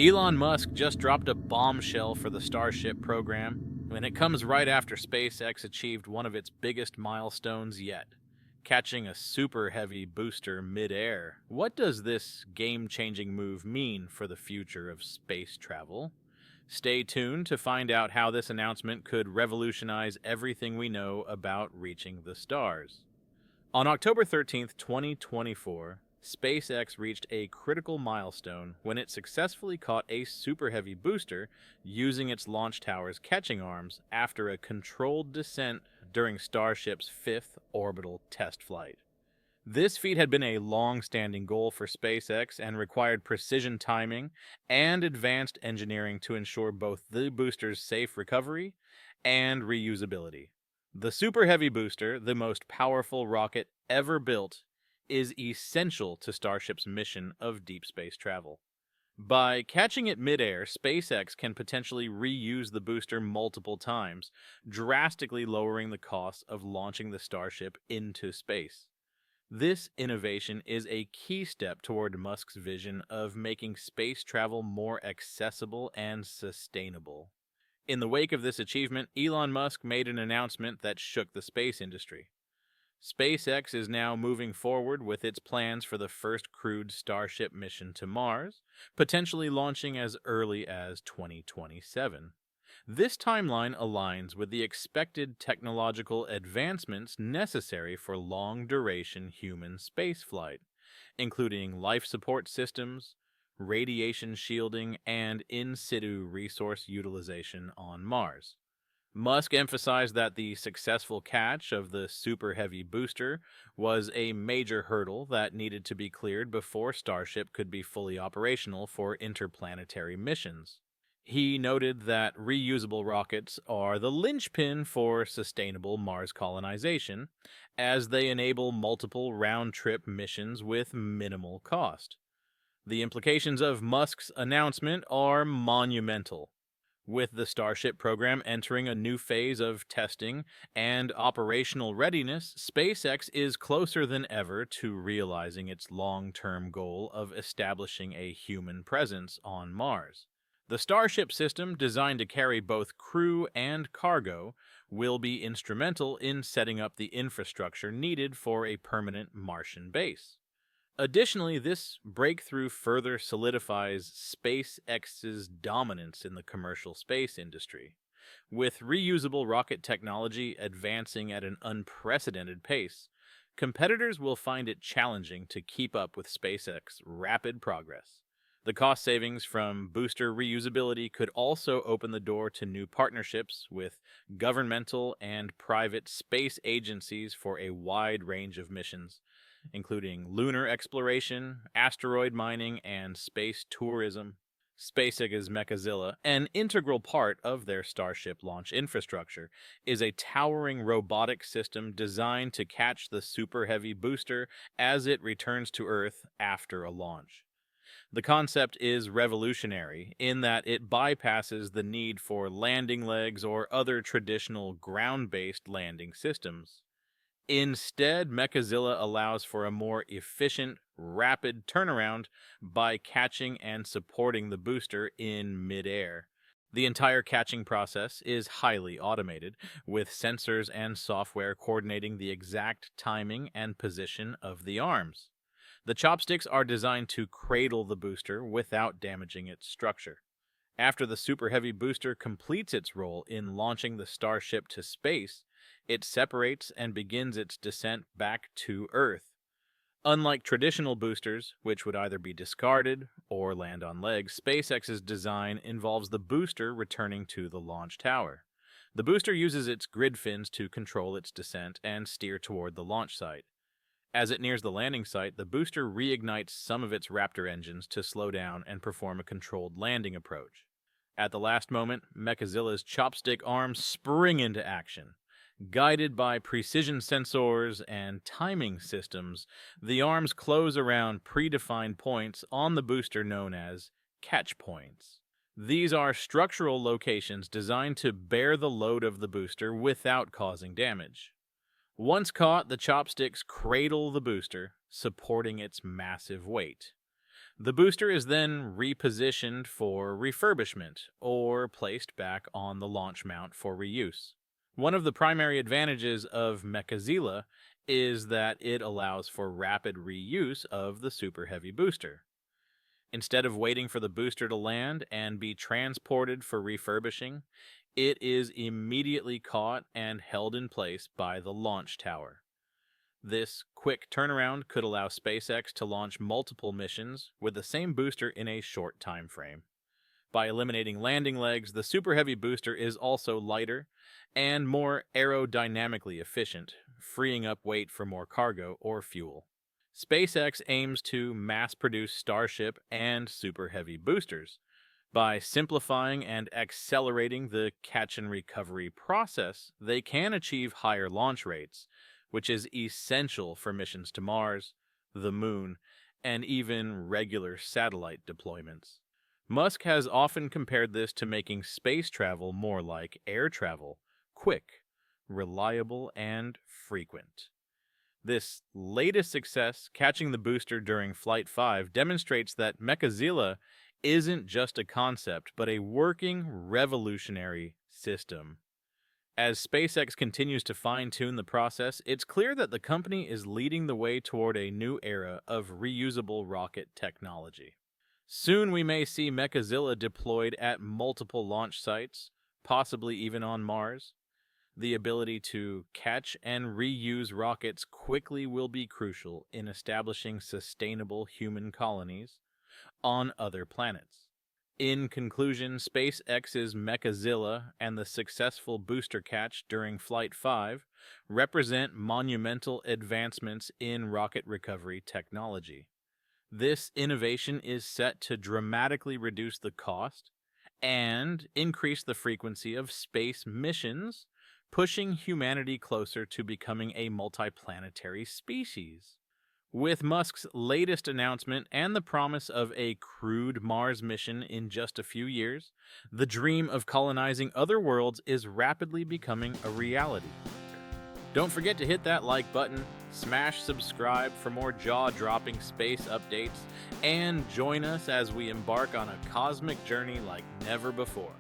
Elon Musk just dropped a bombshell for the Starship program, and it comes right after SpaceX achieved one of its biggest milestones yet, catching a super heavy booster midair. What does this game-changing move mean for the future of space travel? Stay tuned to find out how this announcement could revolutionize everything we know about reaching the stars. On October 13th, 2024, SpaceX reached a critical milestone when it successfully caught a super heavy booster using its launch tower's catching arms after a controlled descent during Starship's fifth orbital test flight. This feat had been a long-standing goal for SpaceX and required precision timing and advanced engineering to ensure both the booster's safe recovery and reusability. The Super Heavy booster, the most powerful rocket ever built, is essential to Starship's mission of deep space travel. By catching it midair, SpaceX can potentially reuse the booster multiple times, drastically lowering the cost of launching the Starship into space. This innovation is a key step toward Musk's vision of making space travel more accessible and sustainable. In the wake of this achievement, Elon Musk made an announcement that shook the space industry. SpaceX is now moving forward with its plans for the first crewed Starship mission to Mars, potentially launching as early as 2027. This timeline aligns with the expected technological advancements necessary for long-duration human spaceflight, including life support systems, radiation shielding, and in-situ resource utilization on Mars. Musk emphasized that the successful catch of the Super Heavy booster was a major hurdle that needed to be cleared before Starship could be fully operational for interplanetary missions. He noted that reusable rockets are the linchpin for sustainable Mars colonization, as they enable multiple round-trip missions with minimal cost. The implications of Musk's announcement are monumental. With the Starship program entering a new phase of testing and operational readiness, SpaceX is closer than ever to realizing its long-term goal of establishing a human presence on Mars. The Starship system, designed to carry both crew and cargo, will be instrumental in setting up the infrastructure needed for a permanent Martian base. Additionally, this breakthrough further solidifies SpaceX's dominance in the commercial space industry. With reusable rocket technology advancing at an unprecedented pace, competitors will find it challenging to keep up with SpaceX's rapid progress. The cost savings from booster reusability could also open the door to new partnerships with governmental and private space agencies for a wide range of missions, including lunar exploration, asteroid mining, and space tourism. SpaceX's Mechazilla, an integral part of their Starship launch infrastructure, is a towering robotic system designed to catch the Super Heavy booster as it returns to Earth after a launch. The concept is revolutionary in that it bypasses the need for landing legs or other traditional ground-based landing systems. Instead, Mechazilla allows for a more efficient, rapid turnaround by catching and supporting the booster in midair. The entire catching process is highly automated, with sensors and software coordinating the exact timing and position of the arms. The chopsticks are designed to cradle the booster without damaging its structure. After the Super Heavy booster completes its role in launching the Starship to space, it separates and begins its descent back to Earth. Unlike traditional boosters, which would either be discarded or land on legs, SpaceX's design involves the booster returning to the launch tower. The booster uses its grid fins to control its descent and steer toward the launch site. As it nears the landing site, the booster reignites some of its Raptor engines to slow down and perform a controlled landing approach. At the last moment, Mechazilla's chopstick arms spring into action. Guided by precision sensors and timing systems, the arms close around predefined points on the booster known as catch points. These are structural locations designed to bear the load of the booster without causing damage. Once caught, the chopsticks cradle the booster, supporting its massive weight. The booster is then repositioned for refurbishment or placed back on the launch mount for reuse. One of the primary advantages of Mechazilla is that it allows for rapid reuse of the Super Heavy booster. Instead of waiting for the booster to land and be transported for refurbishing, it is immediately caught and held in place by the launch tower. This quick turnaround could allow SpaceX to launch multiple missions with the same booster in a short time frame. By eliminating landing legs, the Super Heavy booster is also lighter and more aerodynamically efficient, freeing up weight for more cargo or fuel. SpaceX aims to mass-produce Starship and Super Heavy boosters. By simplifying and accelerating the catch and recovery process, they can achieve higher launch rates, which is essential for missions to Mars, the Moon, and even regular satellite deployments. Musk has often compared this to making space travel more like air travel, quick, reliable, and frequent. This latest success, catching the booster during Flight 5, demonstrates that Mechazilla isn't just a concept, but a working, revolutionary system. As SpaceX continues to fine-tune the process, it's clear that the company is leading the way toward a new era of reusable rocket technology. Soon we may see Mechazilla deployed at multiple launch sites, possibly even on Mars. The ability to catch and reuse rockets quickly will be crucial in establishing sustainable human colonies on other planets. In conclusion, SpaceX's Mechazilla and the successful booster catch during Flight 5 represent monumental advancements in rocket recovery technology. This innovation is set to dramatically reduce the cost and increase the frequency of space missions, pushing humanity closer to becoming a multiplanetary species. With Musk's latest announcement and the promise of a crewed Mars mission in just a few years, the dream of colonizing other worlds is rapidly becoming a reality. Don't forget to hit that like button, smash subscribe for more jaw-dropping space updates, and join us as we embark on a cosmic journey like never before.